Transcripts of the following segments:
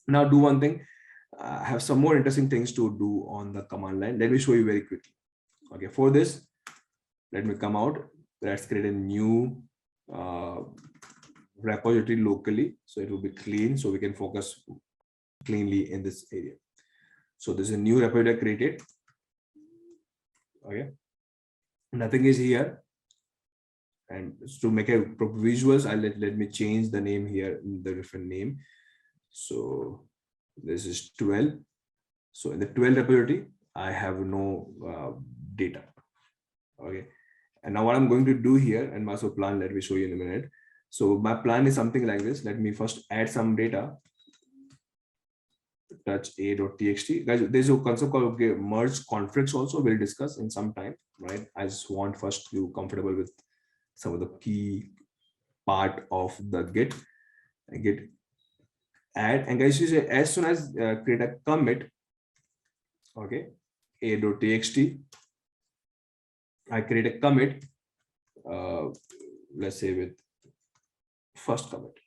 Now do one thing. I have some more interesting things to do on the command line. Let me show you very quickly. Okay, for this, let me come out. Let's create a new uh, repository locally, so it will be clean, so we can focus cleanly in this area. So this is a new repository created. Okay, nothing is here, and to make a visuals, let me change the name here in the different name. So this is 12. So in the 12 repository, I have no data. Okay, and now what I'm going to do here and master plan, let me show you in a minute. So my plan is something like this. Let me first add some data. Touch a.txt. Guys, there's a concept called merge conflicts also, we'll discuss in some time, right? I just want first to comfortable with some of the key part of the git add. And guys, you say as soon as create a commit, okay, a.txt, I create a commit, let's say with first commit.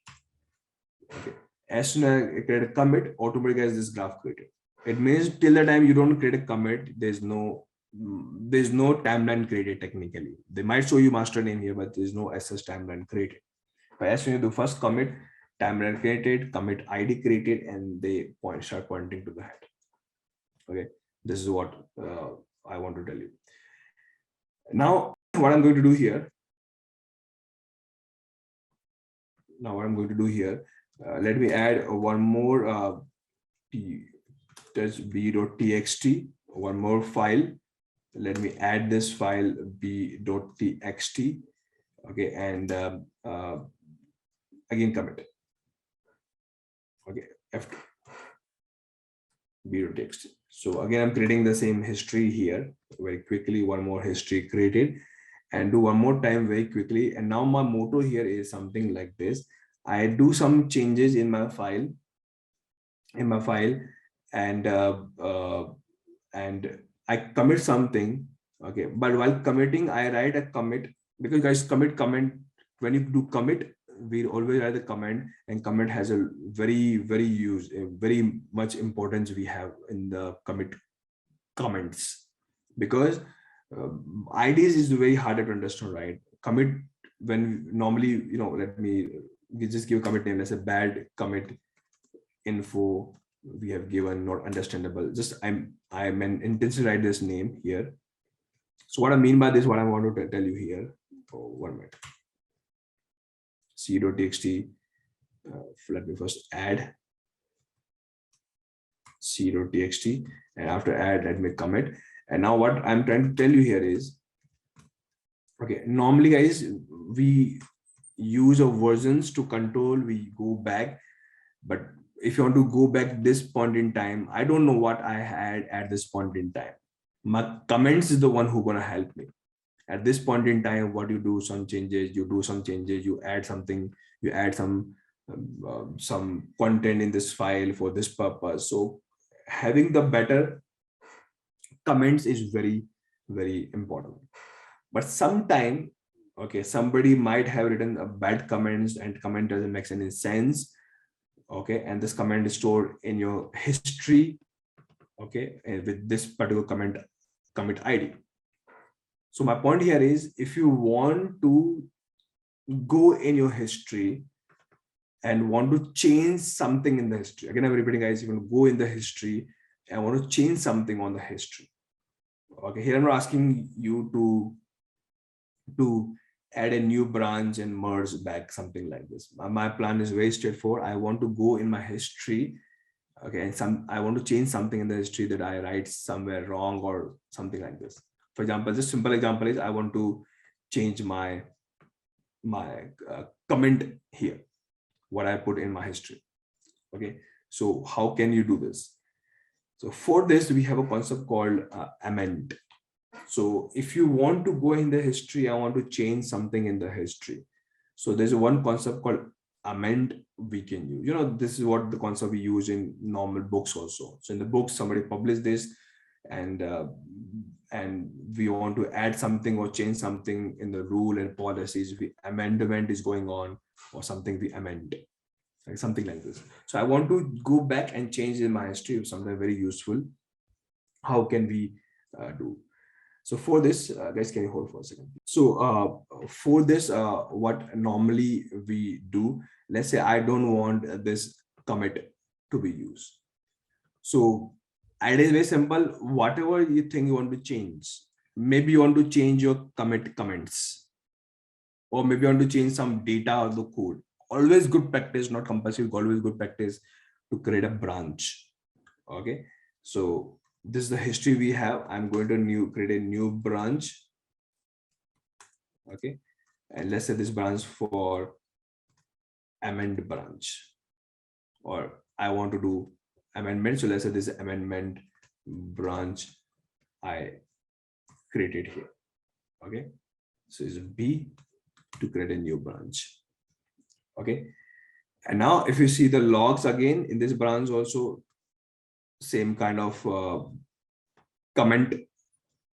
Okay, as soon as I create a commit, automatically as this graph created. It means till the time you don't create a commit, there's no timeline created technically. They might show you master name here, but there's no SS timeline created. But as soon as you do first commit, timeline created, commit ID created, and they start pointing to the head. Okay, this is what I want to tell you. Now, what I'm going to do here. Let me add one more b.txt, one more file. Let me add this file b.txt. Okay, and again commit. Okay, F2 b.txt. So again, I'm creating the same history here very quickly. One more history created, and do one more time very quickly. And now my motto here is something like this. I do some changes in my file, and I commit something. Okay, but while committing, I write a commit, because guys, comment, when you do commit, we always write the comment, and commit has a very much importance we have in the comments, because IDs is very hard to understand, right? Commit, when normally, let me just give a commit name. Let's say bad commit info we have given, not understandable. Just I'm intentionally write this name here. So what I mean by this, what I want to tell you here. Oh, 1 minute. c.txt. Let me first add c.txt, and after add, let me commit. And now what I'm trying to tell you here is, okay, normally guys, we use of versions to control, we go back, but if you want to go back this point in time, I don't know what I had at this point in time. My comments is the one who gonna help me. At this point in time, what you do, some changes, you add something, you add some content in this file for this purpose. So having the better comments is very important. But sometime, okay, somebody might have written a bad comments and comment doesn't make any sense. Okay, and this comment is stored in your history, okay, with this particular commit ID. So my point here is, if you want to go in your history and want to change something in the history, again I'm repeating guys, you want to go in the history and want to change something on the history. Okay, here I'm not asking you to add a new branch and merge back, something like this. My plan is very straightforward. I want to go in my history, okay, and I want to change something in the history that I write somewhere wrong or something like this. For example, just simple example is, I want to change my comment here, what I put in my history. Okay, so how can you do this? So for this, we have a concept called amend. So if you want to go in the history, I want to change something in the history. So there's one concept called amend we can use. This is what the concept we use in normal books also. So in the books, somebody published this, and we want to add something or change something in the rule and policies. Amendment is going on, or something we amend. like something like this. So I want to go back and change in my history of something very useful. How can we do? So for this, guys, can you hold for a second? So for this, what normally we do, let's say I don't want this commit to be used. So idea is very simple. Whatever you think you want to change, maybe you want to change your comments, or maybe you want to change some data or the code. Always good practice, not compulsory, always good practice to create a branch. Okay. So this is the history we have. I'm going to create a new branch. Okay. And let's say this branch for amend branch, or I want to do amendment. So let's say this amendment branch I created here. Okay. So it's B to create a new branch. Okay. And now if you see the logs again in this branch also, same kind of comment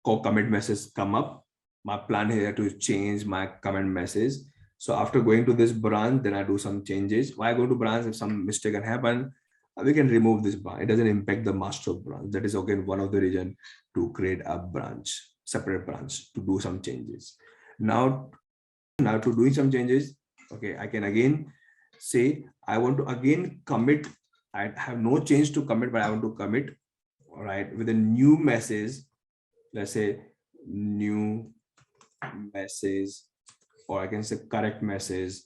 or commit message come up. My plan here to change my comment message. So after going to this branch, then I do some changes. Why go to branch? If some mistake can happen, we can remove this branch. It doesn't impact the master branch. That is again one of the reason to create a branch, separate branch, to do some changes. Now to doing some changes, okay, I can again say I want to again commit. I have no change to commit, but I want to commit, all right, with a new message. Let's say new message, or I can say correct message,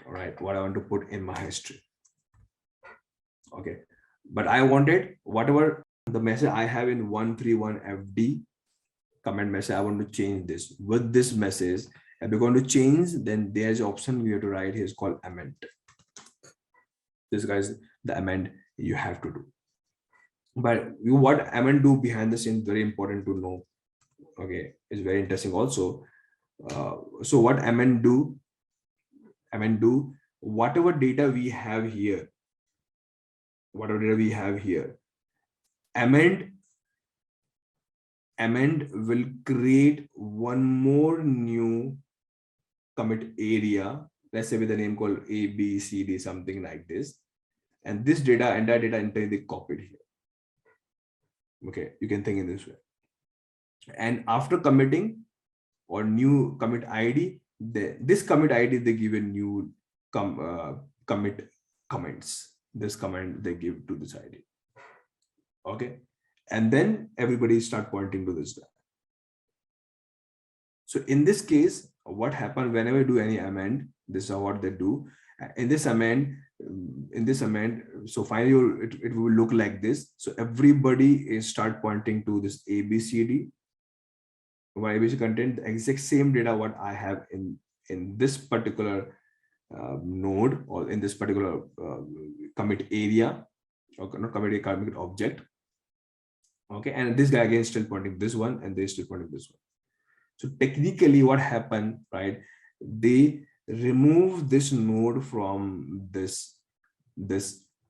all right, what I want to put in my history. Okay, but I wanted whatever the message I have in 131 FD comment message, I want to change this with this message. If we're going to change, then there's an option we have to write here is called amend. This guys, the amend you have to do. But what amend do behind the scenes, very important to know. Okay, it's very interesting also. So what amend do? Amend do whatever data we have here. Whatever data we have here. Amend will create one more new commit area, let's say with a name called A, B, C, D, something like this. And this data, entire data entirely copied here. Okay, you can think in this way. And after committing or new commit ID, this commit ID, they give a new commit comments. This comment they give to this ID. Okay. And then everybody start pointing to this guy. So in this case, what happened whenever you do any amend, this is what they do. In this amend, so finally it will look like this. So everybody is start pointing to this ABCD. My ABC content, the exact same data what I have in this particular node, or in this particular commit area, or not commit object. Okay, and this guy again still pointing this one, and they still pointing this one. So technically what happened, right? They remove this node from this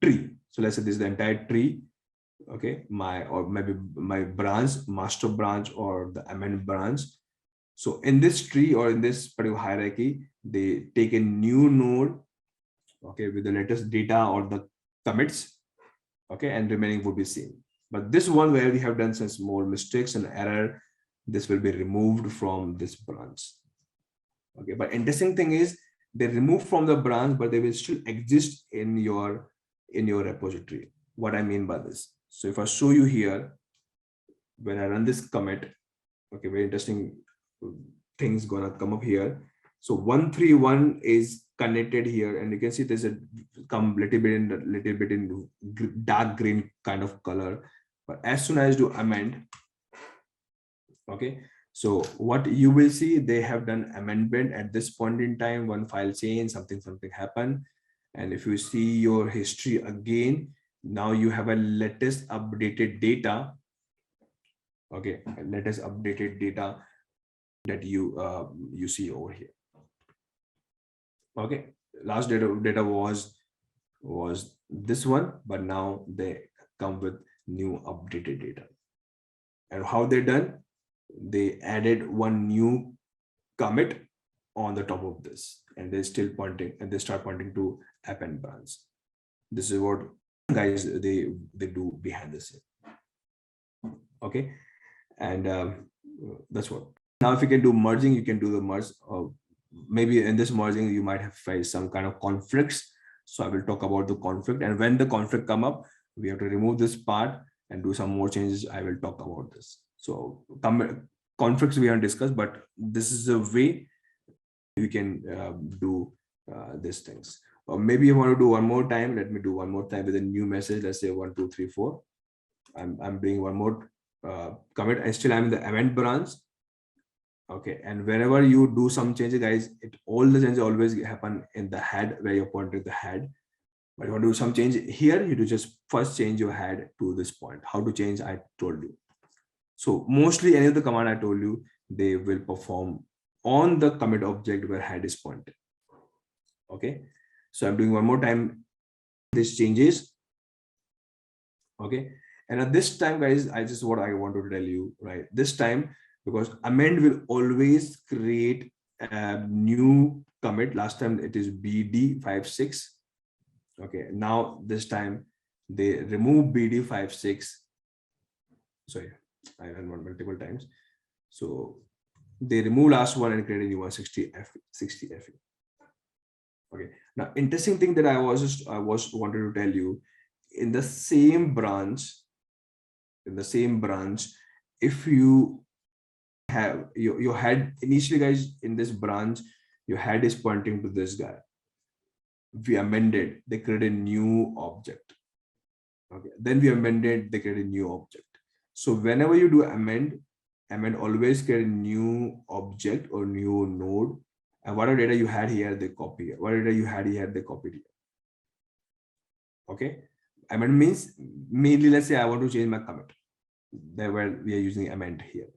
tree. So let's say this is the entire tree. Okay, maybe my branch, master branch, or the amend branch. So in this tree or in this particular hierarchy, they take a new node, okay, with the latest data or the commits, okay, and remaining would be same. But this one where we have done some small mistakes and error, this will be removed from this branch. Okay, but interesting thing is they remove from the branch, but they will still exist in your repository. What I mean by this. So if I show you here, when I run this commit, okay, very interesting things gonna come up here. So 131 is connected here, and you can see there's a come little bit in dark green kind of color. But as soon as you amend, okay, so what you will see, they have done amendment at this point in time. One file change, something happened, and if you see your history again, now you have a latest updated data. Okay, latest updated data that you see over here. Okay, last data was this one, but now they come with new updated data. And how they done? They added one new commit on the top of this, and they still pointing, and they start pointing to append branch. This is what guys they do behind the scene. Okay, and that's what. Now if you can do merging, you can do the merge. Maybe in this merging you might have faced some kind of conflicts, so I will talk about the conflict, and when the conflict come up, we have to remove this part and do some more changes. I will talk about this. So conflicts we haven't discussed, but this is a way you can do these things. Or maybe you want to do one more time. Let me do one more time with a new message. Let's say 1 2 3 4. I'm bringing one more commit, and still I'm in the amend branch. Okay, and whenever you do some changes, guys, all the changes always happen in the head where you're pointing the head. But you want to do some change here, you do just first change your head to this point. How to change, I told you. So mostly any of the command I told you, they will perform on the commit object where head is pointed. Okay, so I'm doing one more time. This changes. Okay, and at this time, guys, I just what I want to tell you, right? This time, because amend will always create a new commit. Last time it is BD56. Okay, now this time they remove BD56. Sorry, I ran one multiple times. So they remove last one and create a new one, 60F. Okay, now interesting thing that I was wanted to tell you, in the same branch, if you have your head initially, guys, in this branch, your head is pointing to this guy. We amended, they created a new object. Okay, then we amended, they created a new object. So whenever you do amend always create a new object or new node, and whatever data you had here, they copy here. Whatever data you had here, they copied here. Okay, amend means mainly, let's say I want to change my commit. There where we are using amend here.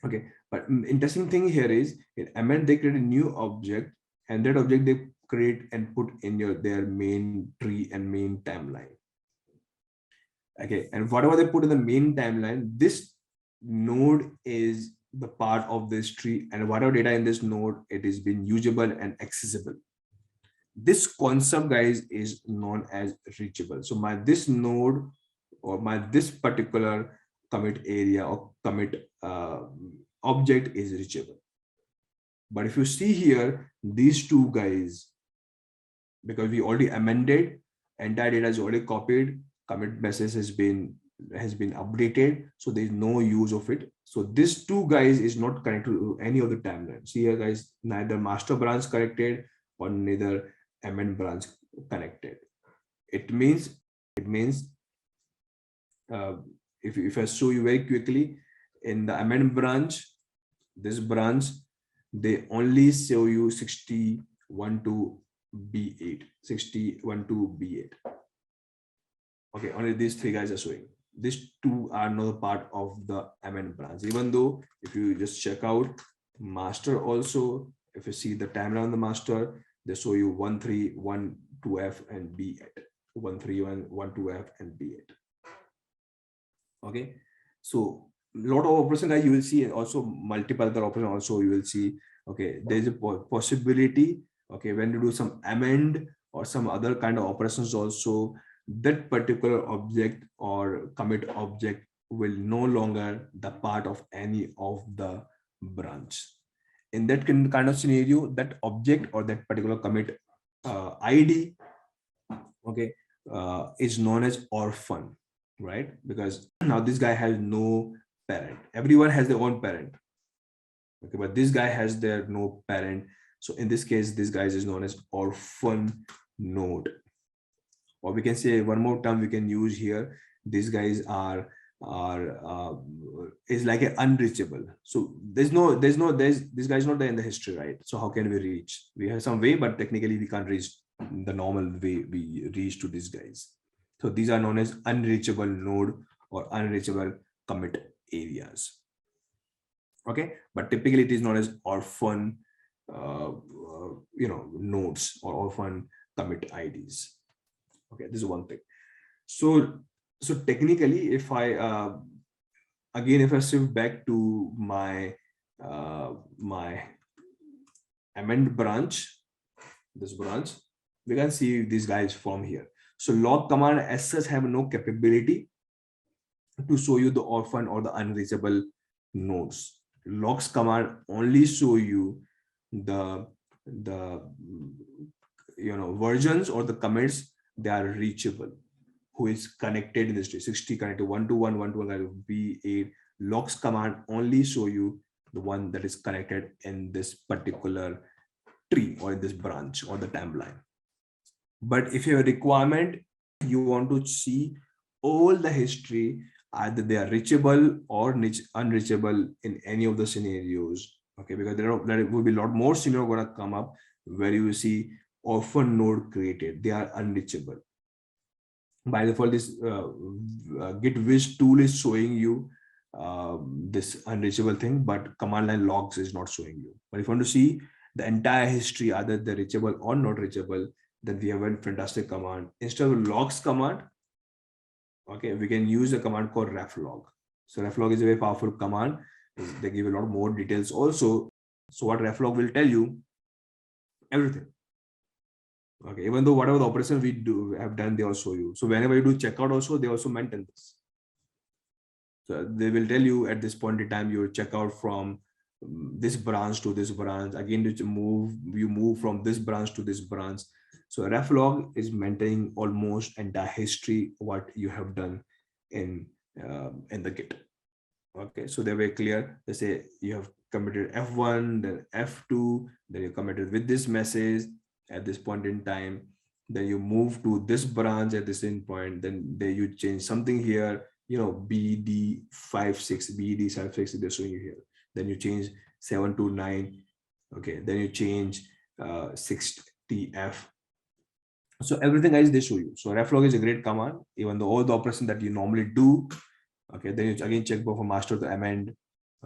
Okay, but interesting thing here is in amend they create a new object, and that object they create and put in their main tree and main timeline. Okay, and whatever they put in the main timeline, this node is the part of this tree, and whatever data in this node, it is being usable and accessible. This concept, guys, is known as reachable. So this node or this particular commit area or commit object is reachable. But if you see here, these two guys, because we already amended, entire data is already copied, commit message has been updated, so there is no use of it. So this two guys is not connected to any of the timeline. See here, guys, neither master branch connected or neither amend branch connected. It means if I show you very quickly, in the amend branch, this branch, they only show you 61 to B8, 61 to B8. Okay, only these three guys are showing. These two are not part of the amend branch. Even though if you just check out master also, if you see the timeline on the master, they show you 1 3 1 2F and B8, 1 3 1 1 2F and B8. Okay, so a lot of operation that you will see, and also multiple other operation also you will see. Okay, there is a possibility. Okay, when you do some amend or some other kind of operations also, that particular object or commit object will no longer the part of any of the branch. In that kind of scenario, that object or that particular commit ID, okay, is known as orphan, right? Because now this guy has no parent. Everyone has their own parent. Okay, but this guy has their no parent. So in this case, this guy is known as orphan node. Or we can say one more term we can use here. These guys are is like an unreachable. So this guy is not there in the history, right? So how can we reach? We have some way, but technically we can't reach the normal way we reach to these guys. So these are known as unreachable node or unreachable commit areas. Okay, but typically it is known as orphan nodes or orphan commit IDs. Okay, this is one thing. So technically, if I again, if I shift back to my my amend branch, this branch, we can see these guys from here. So log command as such have no capability to show you the orphan or the unreachable nodes. Logs command only show you the versions or the commits they are reachable, who is connected in this tree. 60 connected 1 to 1, 1 to 1 connected B8. Logs command only show you the one that is connected in this particular tree or in this branch or the timeline. But if you have a requirement, you want to see all the history, either they are reachable or unreachable in any of the scenarios. Okay, because there will be a lot more scenario going to come up where you will see orphan node created, they are unreachable. By default, this git wish tool is showing you this unreachable thing, but command line logs is not showing you. But if you want to see the entire history, either they're reachable or not reachable, then we have a fantastic command. Instead of logs command, okay, we can use a command called reflog. So reflog is a very powerful command. They give a lot more details also. So what reflog will tell you, everything. Okay, even though whatever the operation we have done, they also show you. So whenever you do checkout also, they also maintain this. So they will tell you at this point in time, you check out from this branch to this branch. Again, you move from this branch to this branch. So reflog is maintaining almost entire history what you have done in the Git. Okay, so they're very clear. They say you have committed F1, then F2, then you committed with this message at this point in time. Then you move to this branch at the same point. Then you change something here. BD56, BD56, they're showing you here. Then you change 7 to 9. Okay, then you change 6TF. So everything else they show you. So reflog is a great command, even though all the operation that you normally do. Okay, then you again check for master to amend.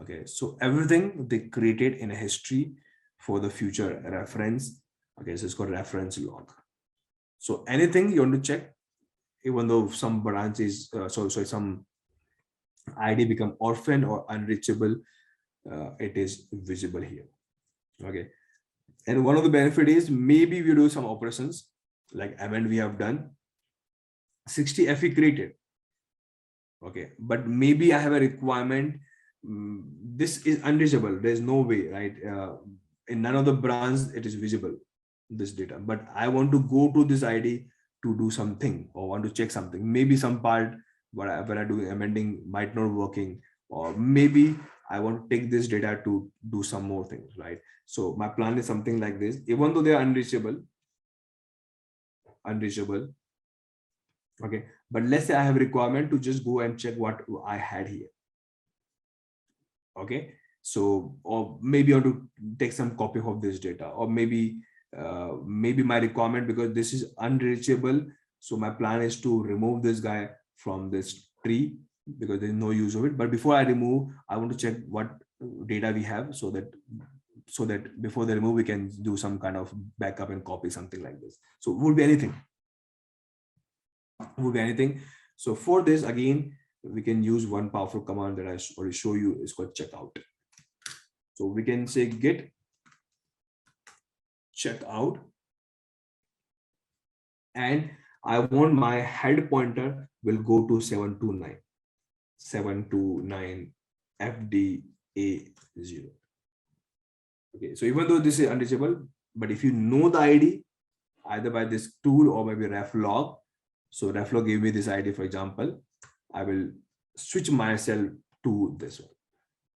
Okay, so everything they created in a history for the future reference. Okay, so it's called reference log. So anything you want to check, even though some branches, some ID become orphan or unreachable, it is visible here. Okay, and one of the benefit is maybe we do some operations like amend we have done, 60 FE created. Okay, but maybe I have a requirement. This is unreachable. There's no way, right? In none of the branches it is visible, this data, but I want to go to this ID to do something or want to check something. Maybe some part when I do amending might not working, or maybe I want to take this data to do some more things, right? So my plan is something like this. Even though they are unreachable, okay, but let's say I have a requirement to just go and check what I had here. Okay, so or maybe I want to take some copy of this data, or maybe my requirement, because this is unreachable, so my plan is to remove this guy from this tree because there's no use of it. But before I remove, I want to check what data we have, so that before the remove we can do some kind of backup and copy, something like this. So it would be anything. So for this, again, we can use one powerful command that I already show you. Is called checkout. So we can say git checkout, and I want my head pointer will go to 729 FDA0. Okay, so even though this is unreachable, but if you know the ID either by this tool or maybe reflog, so reflog gave me this ID, for example, I will switch myself to this one.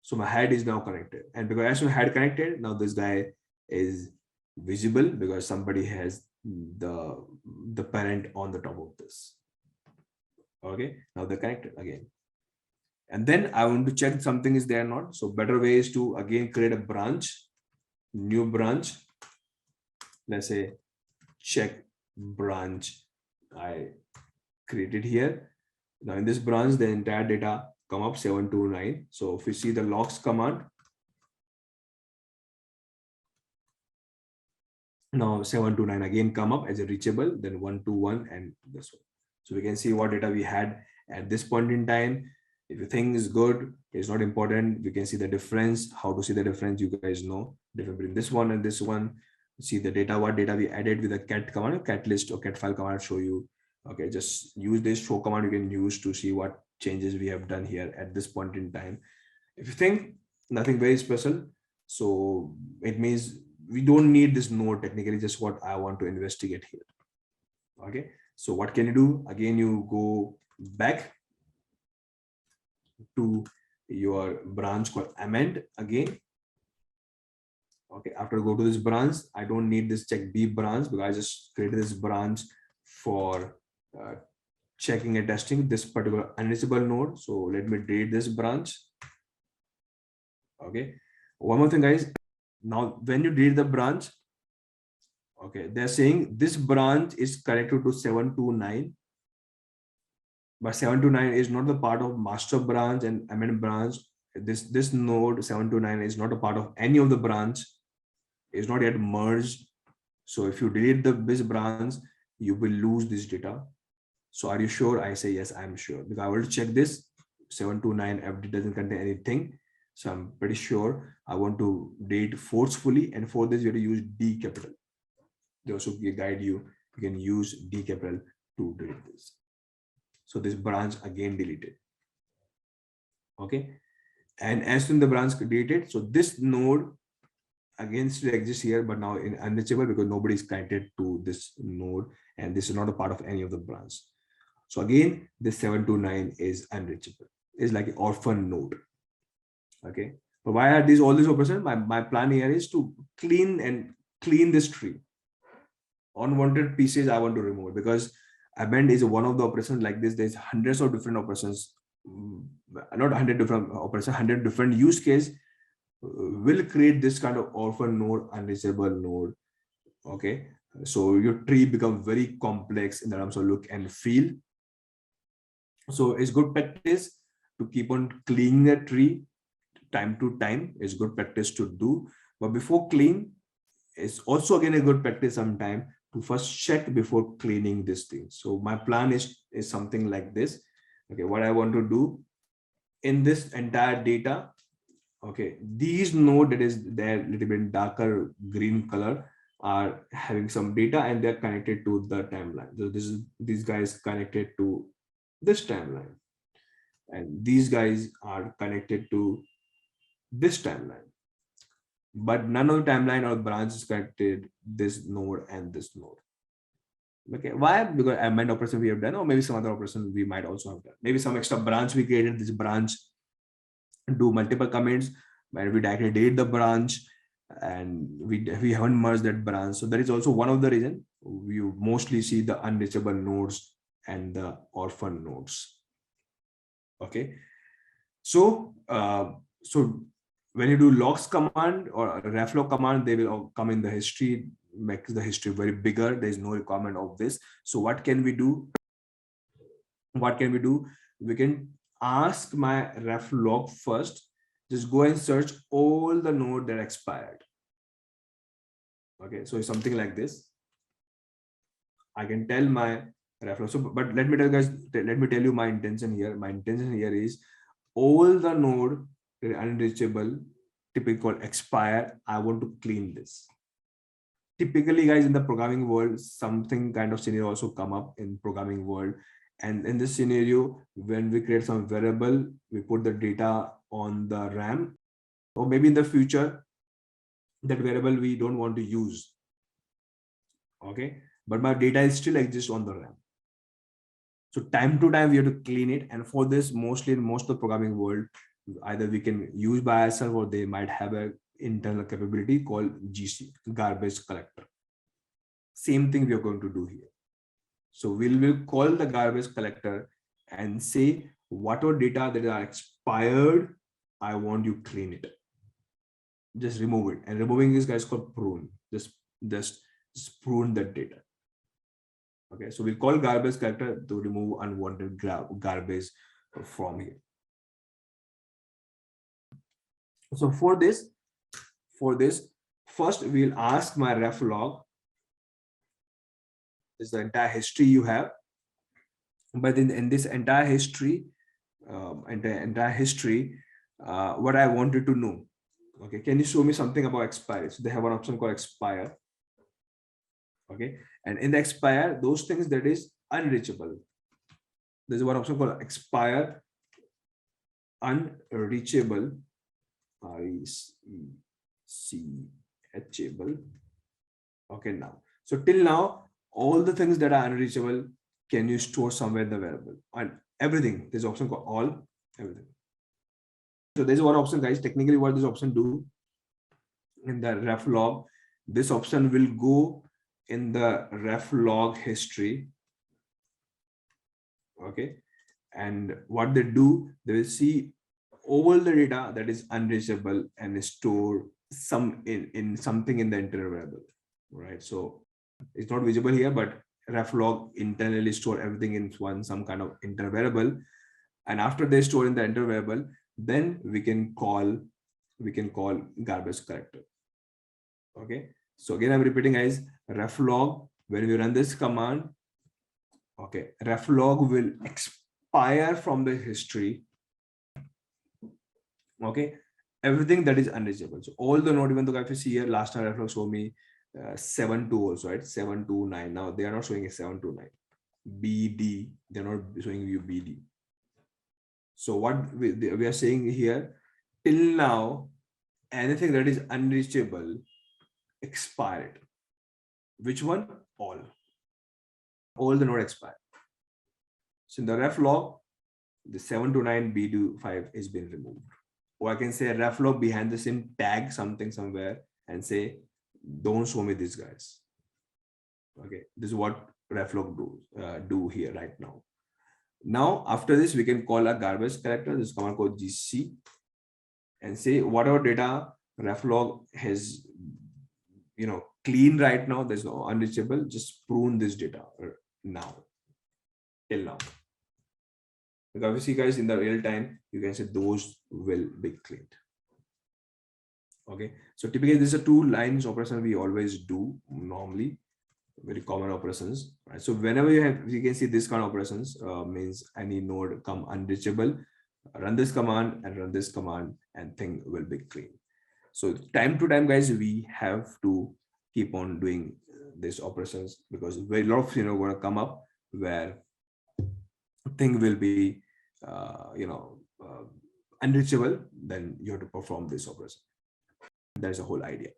So my head is now connected, and because as my head connected, now this guy is visible because somebody has the parent on the top of this. Okay, now they're connected again. And then I want to check something is there or not. So better way is to again create a branch, new branch. Let's say check branch I created here. Now in this branch, the entire data come up 729. So if we see the logs command, now 729 again come up as a reachable, then 121 and this one. So we can see what data we had at this point in time. If you think is good, it's not important. We can see the difference. How to see the difference, you guys know. Difference between this one and this one. See the data, what data we added with the cat command, cat list or cat file command, show you Okay, just use this show command. You can use to see what changes we have done here at this point in time. If you think nothing very special, so it means we don't need this node technically, just what I want to investigate here. Okay, so what can you do? Again, you go back to your branch called amend again. Okay, after I go to this branch, I don't need this check B branch because I just created this branch for uh, checking and testing this particular unreachable node. So let me delete this branch. Okay, one more thing, guys. Now, when you delete the branch, okay, they're saying this branch is connected to 729, but 729 is not the part of master branch and amend branch. This node 729 is not a part of any of the branch, is not yet merged. So if you delete this branch, you will lose this data. So are you sure? I say yes, I'm sure, because I will check this 729 FD doesn't contain anything. So I'm pretty sure I want to delete forcefully, and for this you have to use D capital. They also guide you. You can use D capital to delete this. So this branch again deleted. Okay. And as soon the branch deleted, so this node again still exists here, but now in unreachable because nobody is connected to this node, and this is not a part of any of the branch. So again, this 729 is unreachable. It's like an orphan node. Okay. But why are these all these operations? My plan here is to clean this tree. Unwanted pieces I want to remove, because amend is one of the operations like this. There's hundreds of different operations, not 100 different operations, 100 different use case will create this kind of orphan node, unreachable node. Okay, so your tree become very complex in terms of look and feel. So it's good practice to keep on cleaning the tree time to time. It's good practice to do, but before clean, it's also again a good practice sometime to first check before cleaning this thing. So my plan is something like this. Okay, what I want to do in this entire data, okay, these node that is there little bit darker green color are having some data, and they're connected to the timeline. So these guys connected to this timeline, and these guys are connected to this timeline, but none of the timeline or branch is connected this node and this node. Okay, why? Because amend operation we have done, or maybe some other operation we might also have done. Maybe some extra branch we created. This branch do multiple comments, where we directly delete the branch, and we haven't merged that branch. So that is also one of the reason you mostly see the unreachable nodes and the orphan nodes. Okay, so so when you do logs command or reflog command, they will all come in the history, makes the history very bigger. There is no requirement of this. So what can we do? What can we do? We can ask my reflog first. Just go and search all the node that expired. Okay, so it's something like this. I can tell my reflog. So, but let me tell you guys, let me tell you my intention here. My intention here is all the node unreachable, typically called expire. I want to clean this. Typically, guys, in the programming world, something kind of scenario also come up in programming world. And in this scenario, when we create some variable, we put the data on the RAM, or maybe in the future, that variable we don't want to use. Okay, but my data is still exists on the RAM. So time to time, we have to clean it. And for this, mostly in most of the programming world, either we can use by ourselves, or they might have an internal capability called GC, garbage collector. Same thing we are going to do here. So we will call the garbage collector and say, whatever data that are expired, I want you clean it. Just remove it. And removing this guys called prune. Just prune that data. Okay, so we'll call garbage collector to remove unwanted garbage from here. So for this, first we'll ask my reflog. This is the entire history you have. But in this entire history, what I wanted to know. Okay, can you show me something about expire? So they have an option called expire. Okay, and in the expire, those things that is unreachable. There's one option called expire unreachable, reachable. Okay, now. So till now, all the things that are unreachable, can you store somewhere in the variable? And everything, there's option called all, everything. So there's one option, guys. Technically, what this option do in the reflog, this option will go in the reflog history. Okay, and what they do, they will see all the data that is unreachable and store some in something in the internal variable, right? So it's not visible here, but reflog internally store everything in some kind of internal variable, and after they store in the internal variable, then we can call garbage collector. Okay, so again I'm repeating, guys, reflog, when we run this command, okay, reflog will expire from the history, okay, everything that is unreachable. So all the node, even though if you see here, last time reflog showed me 7.2 also, right? 7.2.9. Now they are not showing a 7.2.9. BD, they're not showing you BD. So what we are saying here, till now, anything that is unreachable, expired. Which one? All the node expired. So in the reflog, the 7.2.9 BD5 is being removed. Or I can say reflog behind the same tag something somewhere and say, don't show me these guys. Okay, this is what reflog do here right now. Now after this, we can call a garbage collector, this command called gc, and say whatever data reflog has, clean right now, there's no unreachable, just prune this data now, till now. Because obviously, guys, in the real time, you can say those will be cleaned. Okay, so typically these are 2 lines operation we always do normally, very common operations, right? So whenever you can see this kind of operations, means any node come unreachable, run this command and run this command, and thing will be clean. So time to time, guys, we have to keep on doing these operations, because very lot of going to come up where thing will be unreachable, then you have to perform this operation. That's the whole idea.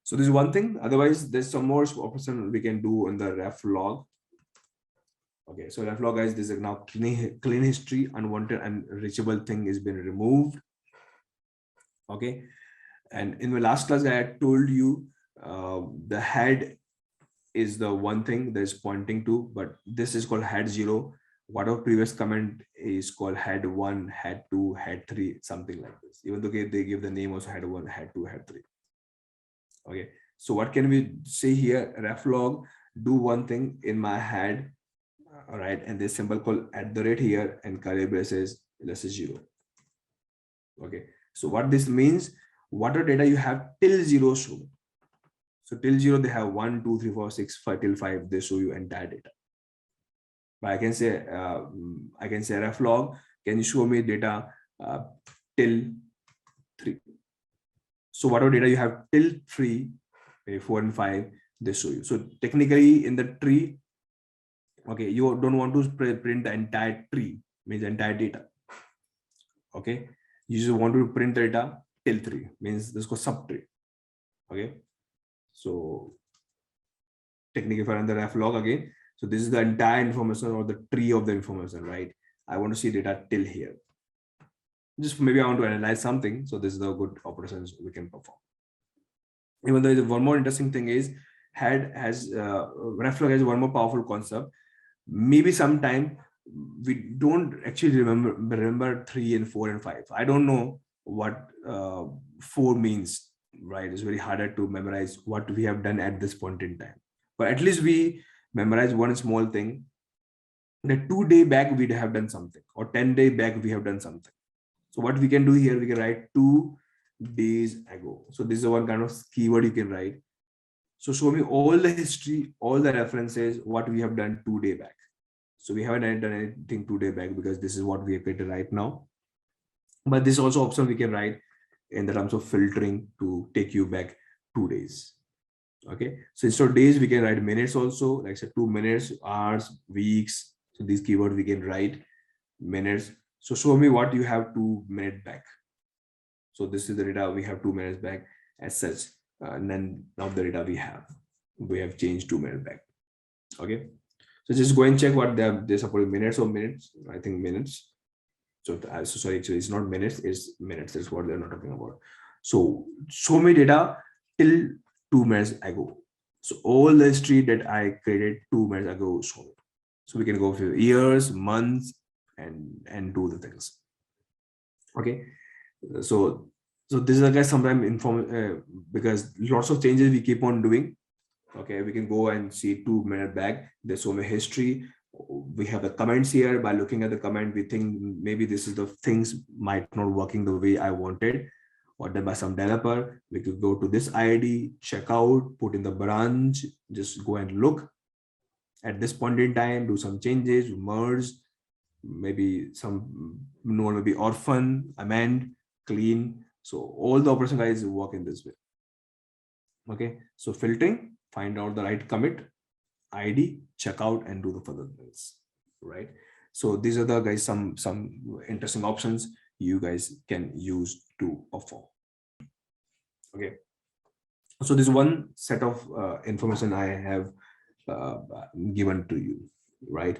So this is one thing. Otherwise, there's some more operation we can do on the reflog. Okay, so reflog, guys, this is now clean history, unwanted and reachable thing is been removed. Okay, and in my last class, I had told you the head is the one thing that is pointing to, but this is called head 0. Whatever previous comment is called head 1, head 2, head 3, something like this. Even though they give the name also head 1, head 2, head 3. Okay, so what can we say here? Reflog do one thing in my head, all right, and this symbol called @ here, and curly braces, let's say 0. Okay, so what this means, whatever data you have till 0 show. So till 0 they have 1, 2, 3, 4, 6, 5 till 5, they show you entire data. But I can say reflog, can you show me data till 3? So whatever data you have till 3, 4 and 5, they show you. So technically in the tree, okay, you don't want to print the entire tree, means entire data. Okay, you just want to print the data till 3, means this goes subtree. Okay, so technically if I run the reflog again, so this is the entire information or the tree of the information, right? I want to see data till here. Just maybe I want to analyze something. So this is the good operations we can perform. Even though one more interesting thing is reflog has one more powerful concept. Maybe sometime we don't actually remember 3 and 4 and 5. I don't know what 4 means, right? It's very harder to memorize what we have done at this point in time. But at least we memorize one small thing, that 2 days back we'd have done something, or 10 days back we have done something. So what we can do here, we can write 2 days ago. So this is one kind of keyword you can write. So show me all the history, all the references, what we have done 2 days back. So we haven't done anything 2 days back, because this is what we have created right now. But this also option we can write in the terms of filtering to take you back 2 days. Okay, so instead of days we can write minutes also, like say 2 minutes, hours, weeks. So these keywords we can write minutes. So show me what you have 2 minutes back. So this is the data we have 2 minutes back as such. And then now the data we have changed 2 minutes back. Okay, so just go and check what they support, minutes or minutes. I think minutes. So, so sorry, actually it's not minutes, it's minutes. That's what they're not talking about. So show me data till 2 minutes ago. So all the history that I created 2 minutes ago, show it. So we can go for years, months, and do the things. Okay, so this is guys sometimes because lots of changes we keep on doing. Okay, we can go and see 2 minutes back. There's so much history. We have the comments here. By looking at the comment, we think maybe this is the things might not working the way I wanted, or done by some developer. We could go to this ID, check out, put in the branch, just go and look at this point in time, do some changes, merge, maybe some no, maybe orphan, amend, clean. So all the operation guys work in this way. Okay, so filtering, find out the right commit, ID, check out, and do the further things, right? So these are the guys some interesting options you guys can use to perform. Okay, so this one set of information I have given to you, right?